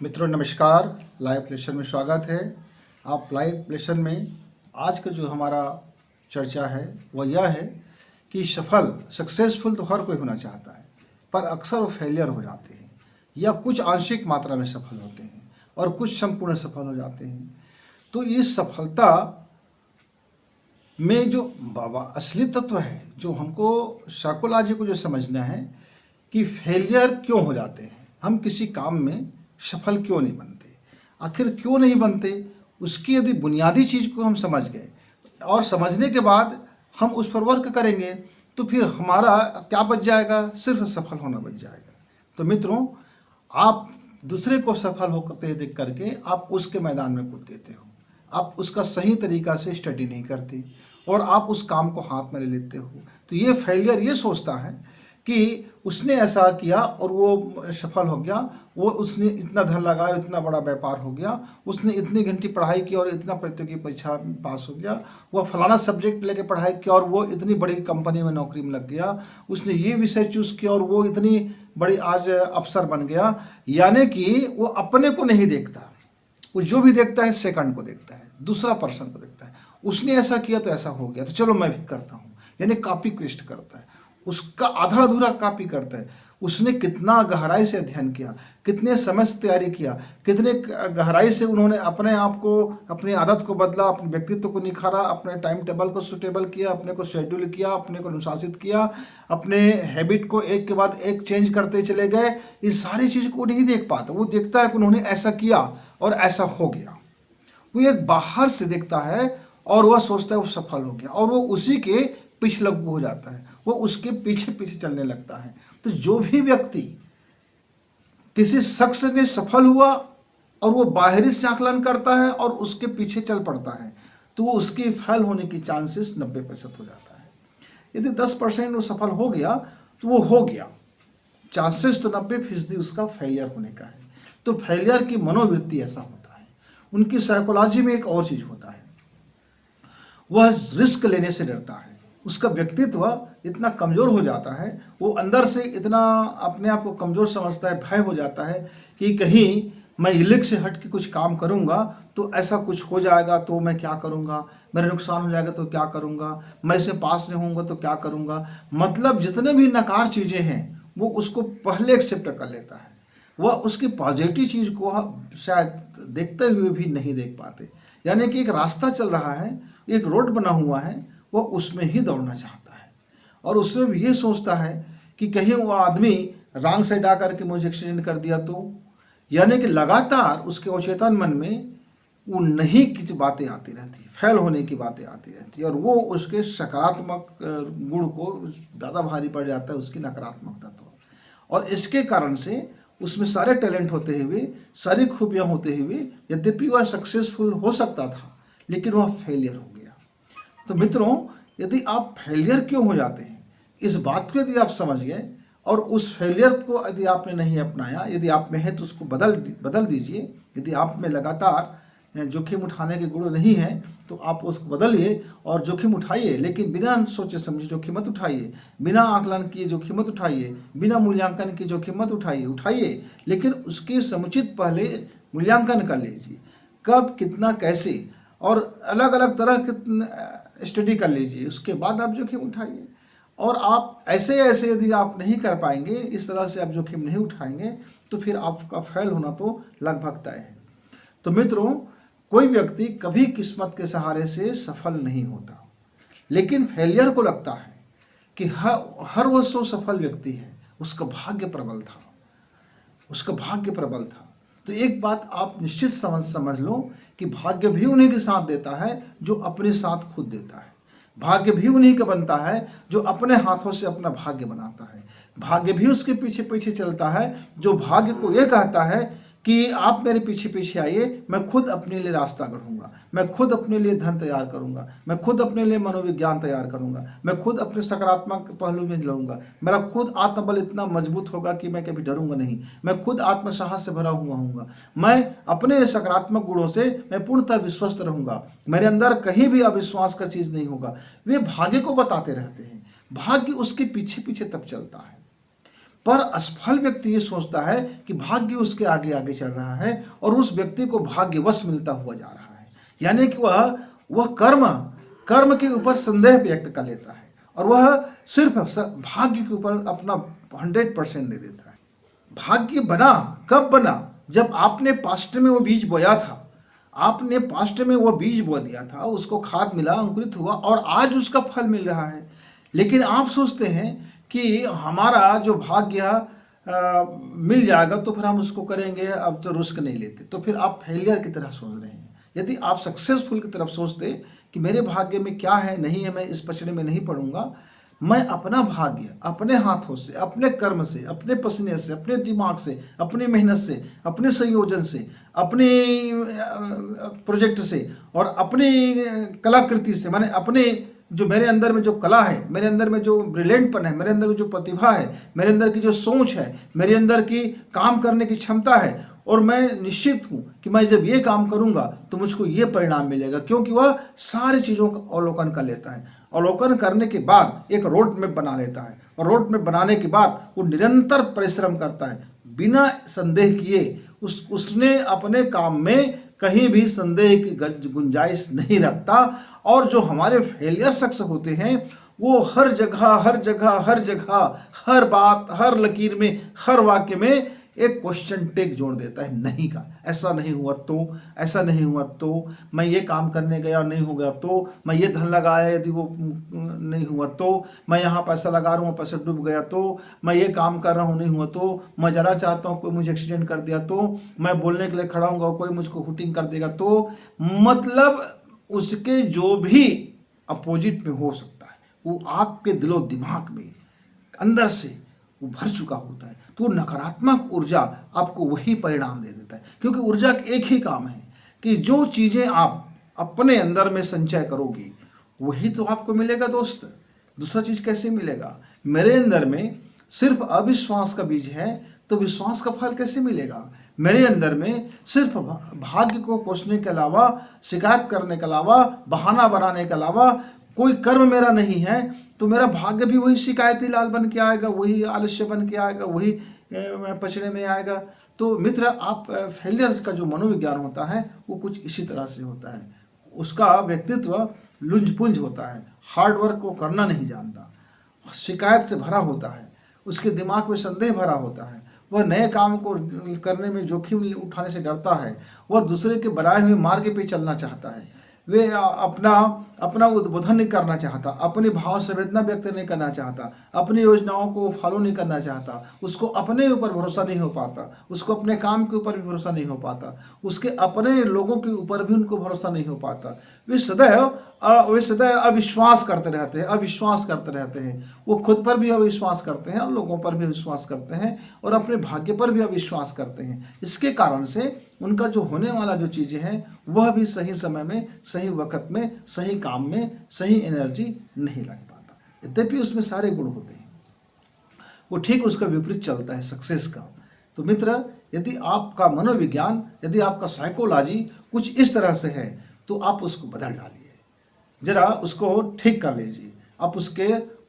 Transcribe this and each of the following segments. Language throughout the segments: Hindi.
मित्रों नमस्कार। लाइव लेसन में स्वागत है। आप लाइव लेसन में आज का जो हमारा चर्चा है वह यह है कि सक्सेसफुल तो हर कोई होना चाहता है, पर अक्सर वो फेलियर हो जाते हैं या कुछ आंशिक मात्रा में सफल होते हैं और कुछ संपूर्ण सफल हो जाते हैं। तो इस सफलता में जो असली तत्व है, जो हमको साइकोलॉजी को जो समझना है कि फेलियर क्यों हो जाते हैं, हम किसी काम में सफल क्यों नहीं बनते, आखिर क्यों नहीं बनते, उसकी यदि बुनियादी चीज़ को हम समझ गए और समझने के बाद हम उस पर वर्क करेंगे तो फिर हमारा क्या बच जाएगा, सिर्फ सफल होना बच जाएगा। तो मित्रों, आप दूसरे को सफल होते देख करके आप उसके मैदान में कूद देते हो, आप उसका सही तरीक़ा से स्टडी नहीं करते और आप उस काम को हाथ में ले लेते हो। तो ये फेलियर ये सोचता है कि उसने ऐसा किया और वो सफल हो गया, वो उसने इतना धन लगाया, इतना बड़ा व्यापार हो गया, उसने इतनी घंटी पढ़ाई की और इतना प्रतियोगी परीक्षा पास हो गया, वह फलाना सब्जेक्ट लेके पढ़ाई किया और वो इतनी बड़ी कंपनी में नौकरी में लग गया, उसने ये विषय चूज़ किया और वो इतनी बड़ी आज अफसर बन गया। यानी कि वो अपने को नहीं देखता, वो जो भी देखता है सेकंड को देखता है, दूसरा पर्सन को देखता है। उसने ऐसा किया तो ऐसा हो गया, तो चलो मैं भी करता हूँ, यानी कॉपी पेस्ट करता है, उसका आधा अधूरा कॉपी करता है। उसने कितना गहराई से अध्ययन किया, कितने समय से तैयारी किया, कितने गहराई से उन्होंने अपने आप को, अपनी आदत को बदला, अपने व्यक्तित्व को निखारा, अपने टाइम टेबल को सुटेबल किया, अपने को शेड्यूल किया, अपने को अनुशासित किया, अपने हैबिट को एक के बाद एक चेंज करते चले गए। इन सारी चीज़ को नहीं देख पाता, वो देखता है कि उन्होंने ऐसा किया और ऐसा हो गया। वो एक बाहर से देखता है और वह सोचता है वो सफल हो गया और वो उसी के पीछे लगू हो जाता है, वो उसके पीछे पीछे चलने लगता है। तो जो भी व्यक्ति किसी शख्स ने सफल हुआ और वो बाहरी से आकलन करता है और उसके पीछे चल पड़ता है, तो वो उसके फेल होने की चांसेस 90% हो जाता है। यदि 10% वो सफल हो गया तो वो हो गया, चांसेस तो 90% उसका फेलियर होने का है। तो फेलियर की मनोवृत्ति ऐसा होता है। उनकी साइकोलॉजी में एक और चीज़ होता है, वह रिस्क लेने से डरता है। उसका व्यक्तित्व इतना कमज़ोर हो जाता है, वो अंदर से इतना अपने आप को कमज़ोर समझता है, भय हो जाता है कि कहीं मैं इलिक से हट के कुछ काम करूंगा तो ऐसा कुछ हो जाएगा तो मैं क्या करूंगा, मेरा नुकसान हो जाएगा तो क्या करूंगा, मैं इससे पास नहीं होऊंगा तो क्या करूंगा। मतलब जितने भी नकार चीज़ें हैं वो उसको पहले एक्सेप्ट कर लेता है। वह उसकी पॉजिटिव चीज़ को शायद देखते हुए भी नहीं देख पाते। यानी कि एक रास्ता चल रहा है, एक रोड बना हुआ है, वो उसमें ही दौड़ना चाहता है और उसमें भी ये सोचता है कि कहीं वो आदमी रॉन्ग साइड आकर के मुझे एक्सीडेंट कर दिया तो। यानी कि लगातार उसके अचेतन मन में वो नहीं कुछ बातें आती रहती, फेल होने की बातें आती रहती और वो उसके सकारात्मक गुण को ज़्यादा भारी पड़ जाता है, उसकी नकारात्मकता तो। और इसके कारण से उसमें सारे टैलेंट होते हुए, सारी खूबियाँ होते हुए, यद्यपि वह सक्सेसफुल हो सकता था लेकिन वह फेलियर हो गया। तो मित्रों, यदि आप फेलियर क्यों हो जाते हैं, इस बात को यदि आप समझ गए और उस फेलियर को यदि आपने नहीं अपनाया, यदि आप में है तो उसको बदल दीजिए। यदि आप में लगातार जोखिम उठाने के गुण नहीं है तो आप उसको बदलिए और जोखिम उठाइए, लेकिन बिना सोचे समझे जोखिम मत उठाइए, बिना आकलन किए जोखिम मत उठाइए, बिना मूल्यांकन के जोखिम मत उठाइए, लेकिन उसके समुचित पहले मूल्यांकन कर लीजिए, कब, कितना, कैसे, और अलग अलग तरह के स्टडी कर लीजिए, उसके बाद आप जोखिम उठाइए। और आप ऐसे यदि आप नहीं कर पाएंगे, इस तरह से आप जोखिम नहीं उठाएंगे तो फिर आपका फेल होना तो लगभग तय है। तो मित्रों, कोई व्यक्ति कभी किस्मत के सहारे से सफल नहीं होता, लेकिन फेलियर को लगता है कि हर वो सफल व्यक्ति है, उसका भाग्य प्रबल था, उसका भाग्य प्रबल था। तो एक बात आप निश्चित समझ लो कि भाग्य भी उन्हीं के साथ देता है जो अपने साथ खुद देता है। भाग्य भी उन्हीं का बनता है जो अपने हाथों से अपना भाग्य बनाता है। भाग्य भी उसके पीछे पीछे चलता है जो भाग्य को यह कहता है कि आप मेरे पीछे पीछे आइए, मैं खुद अपने लिए रास्ता गढ़ूंगा, मैं खुद अपने लिए धन तैयार करूंगा, मैं खुद अपने लिए मनोविज्ञान तैयार करूंगा, मैं खुद अपने सकारात्मक पहलू में लड़ूंगा, मेरा खुद आत्मबल इतना मजबूत होगा कि मैं कभी डरूंगा नहीं, मैं खुद आत्मसाहस से भरा हुआ हूँगा, मैं अपने सकारात्मक गुणों से मैं पूर्णतः विश्वस्त रहूंगा, मेरे अंदर कहीं भी अविश्वास का चीज़ नहीं होगा। वे भाग्य को बताते रहते हैं, भाग्य उसके पीछे पीछे तब चलता है। पर असफल व्यक्ति ये सोचता है कि भाग्य उसके आगे आगे चल रहा है और उस व्यक्ति को भाग्यवश मिलता हुआ जा रहा है, यानी कि वह कर्म के ऊपर संदेह व्यक्त कर लेता है और वह सिर्फ भाग्य के ऊपर अपना 100% दे देता है। भाग्य बना कब बना? जब आपने पास्ट में वो बीज बोया था, आपने पास्ट में वो बीज बो दिया था, उसको खाद मिला, अंकुरित हुआ और आज उसका फल मिल रहा है। लेकिन आप सोचते हैं कि हमारा जो भाग्य मिल जाएगा तो फिर हम उसको करेंगे, अब तो रिस्क नहीं लेते, तो फिर आप फेलियर की तरह सोच रहे हैं। यदि आप सक्सेसफुल की तरफ सोचते कि मेरे भाग्य में क्या है, नहीं है, मैं इस पचड़े में नहीं पड़ूंगा, मैं अपना भाग्य अपने हाथों से, अपने कर्म से, अपने पसीने से, अपने दिमाग से, अपनी मेहनत से, अपने संयोजन से, अपने प्रोजेक्ट से और अपनी कलाकृति से, माने अपने जो मेरे अंदर में जो कला है, मेरे अंदर में जो ब्रिलियंटपन है, मेरे अंदर में जो प्रतिभा है, मेरे अंदर की जो सोच है, मेरे अंदर की काम करने की क्षमता है, और मैं निश्चित हूँ कि मैं जब ये काम करूँगा तो मुझको ये परिणाम मिलेगा, क्योंकि वह सारी चीज़ों का अवलोकन कर लेता है। अवलोकन करने के बाद एक रोड मैप बना लेता है और रोड मैप बनाने के बाद वो निरंतर परिश्रम करता है बिना संदेह किए। उसने अपने काम में कहीं भी संदेह की गुंजाइश नहीं रखता। और जो हमारे फेलियर शख्स होते हैं वो हर जगह, हर बात, हर लकीर में, हर वाक्य में एक क्वेश्चन टेक जोड़ देता है, नहीं का, ऐसा नहीं हुआ तो, ऐसा नहीं हुआ तो, मैं ये काम करने गया नहीं हो गया तो, मैं ये धन लगाया यदि वो नहीं हुआ तो, मैं यहाँ पैसा लगा रहा हूँ पैसा डूब गया तो, मैं ये काम कर रहा हूँ नहीं हुआ तो, मैं जरा चाहता हूँ कोई मुझे एक्सीडेंट कर दिया तो, मैं बोलने के लिए खड़ा हूँगा कोई मुझको हुटिंग कर देगा तो, मतलब उसके जो भी अपोजिट में हो सकता है वो आपके दिलो दिमाग में अंदर से वो भर चुका होता है। तो नकारात्मक ऊर्जा आपको वही परिणाम दे देता है, क्योंकि ऊर्जा का एक ही काम है कि जो चीज़ें आप अपने अंदर में संचय करोगे वही तो आपको मिलेगा दोस्त। दूसरा चीज़ कैसे मिलेगा? मेरे अंदर में सिर्फ अविश्वास का बीज है तो विश्वास का फल कैसे मिलेगा? मेरे अंदर में सिर्फ भाग्य को कोसने के अलावा, शिकायत करने के अलावा, बहाना बनाने के अलावा कोई कर्म मेरा नहीं है तो मेरा भाग्य भी वही शिकायती लाल बन के आएगा, वही आलस्य बन के आएगा, वही पचड़े में आएगा। तो मित्र, आप फेलियर का जो मनोविज्ञान होता है वो कुछ इसी तरह से होता है। उसका व्यक्तित्व लुंज-पुंज होता है, हार्ड वर्क को करना नहीं जानता, शिकायत से भरा होता है, उसके दिमाग में संदेह भरा होता है, वह नए काम को करने में जोखिम उठाने से डरता है, वह दूसरे के बनाए हुए मार्ग पे चलना चाहता है, वे अपना उद्बोधन नहीं करना चाहता, अपनी भाव संवेदना व्यक्त नहीं करना चाहता, अपनी योजनाओं को फॉलो नहीं करना चाहता, उसको अपने ऊपर भरोसा नहीं हो पाता, उसको अपने काम के ऊपर भी भरोसा नहीं हो पाता, उसके अपने लोगों के ऊपर भी उनको भरोसा नहीं हो पाता। वे सदैव अविश्वास करते रहते हैं। वो खुद पर भी अविश्वास करते हैं और लोगों पर भी विश्वास करते हैं और अपने भाग्य पर भी अविश्वास करते हैं। इसके कारण से उनका जो होने वाला जो चीज़ें हैं वह भी सही समय में, सही वक्त में, सही काम में, सही एनर्जी नहीं लग पाता। यद्यपि उसमें सारे गुण होते हैं, वो ठीक उसका विपरीत चलता है सक्सेस का। तो मित्र, यदि आपका मनोविज्ञान, यदि आपका साइकोलॉजी कुछ इस तरह से है तो आप उसको बदल डालिए, जरा उसको ठीक कर लीजिए, आप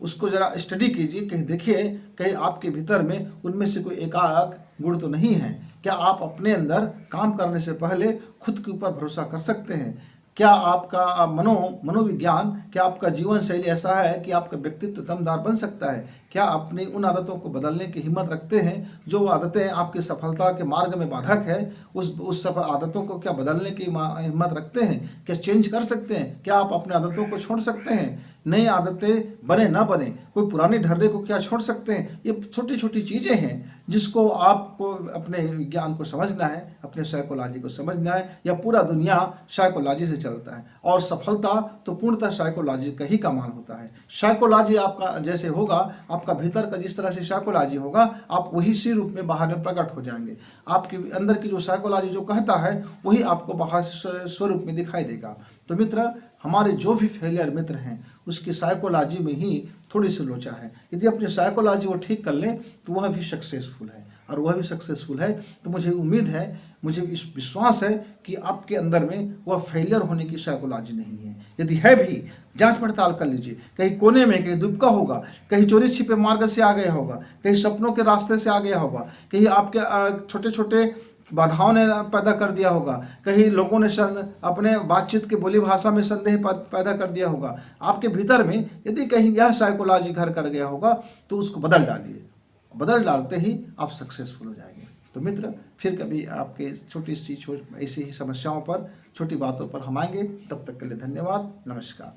उसको जरा स्टडी कीजिए, कहीं देखिए कहीं आपके भीतर में उनमें से कोई एकाक गुण तो नहीं है। क्या आप अपने अंदर काम करने से पहले खुद के ऊपर भरोसा कर सकते हैं? क्या आपका मनोविज्ञान, क्या आपका जीवन शैली ऐसा है कि आपका व्यक्तित्व दमदार बन सकता है? क्या अपनी उन आदतों को बदलने की हिम्मत रखते हैं जो आदतें आपकी सफलता के मार्ग में बाधक है? उस सफल आदतों को क्या बदलने की हिम्मत रखते हैं? क्या चेंज कर सकते हैं? क्या आप अपने आदतों को छोड़ सकते हैं? नई आदतें बने ना बने, कोई पुरानी ढर्रे को क्या छोड़ सकते हैं? ये छोटी छोटी चीज़ें हैं जिसको आपको अपने ज्ञान को समझना है, अपने साइकोलॉजी को समझना है। या पूरा दुनिया साइकोलॉजी से चलता है और सफलता तो पूर्णतः साइकोलॉजी का ही कमाल होता है। साइकोलॉजी आपका जैसे होगा, आपका भीतर का जिस तरह से साइकोलॉजी होगा, आप वही सी रूप में बाहर में प्रकट हो जाएंगे। आपके अंदर की जो साइकोलॉजी जो कहता है वही आपको बाहर स्वरूप में दिखाई देगा। तो मित्र, हमारे जो भी फेलियर मित्र हैं उसकी साइकोलॉजी में ही थोड़ी सी लोचा है। यदि अपनी साइकोलॉजी वो ठीक कर लें तो वह भी सक्सेसफुल है, और वह भी सक्सेसफुल है तो मुझे उम्मीद है मुझे विश्वास है कि आपके अंदर में वह फेलियर होने की साइकोलॉजी नहीं है। यदि है भी, जांच पड़ताल कर लीजिए। कहीं कोने में, कहीं दुबका होगा, कहीं चोरी छिपे मार्ग से आ गया होगा, कहीं सपनों के रास्ते से आ गया होगा, कहीं आपके छोटे छोटे बाधाओं ने पैदा कर दिया होगा, कहीं लोगों ने अपने बातचीत के बोली भाषा में संदेह पैदा कर दिया होगा। आपके भीतर में यदि कहीं यह साइकोलॉजी घर कर गया होगा तो उसको बदल डालिए। बदल डालते ही आप सक्सेसफुल हो जाएंगे। तो मित्र, फिर कभी आपके छोटी सी ऐसी ही समस्याओं पर, छोटी बातों पर हम आएंगे। तब तक के लिए धन्यवाद। नमस्कार।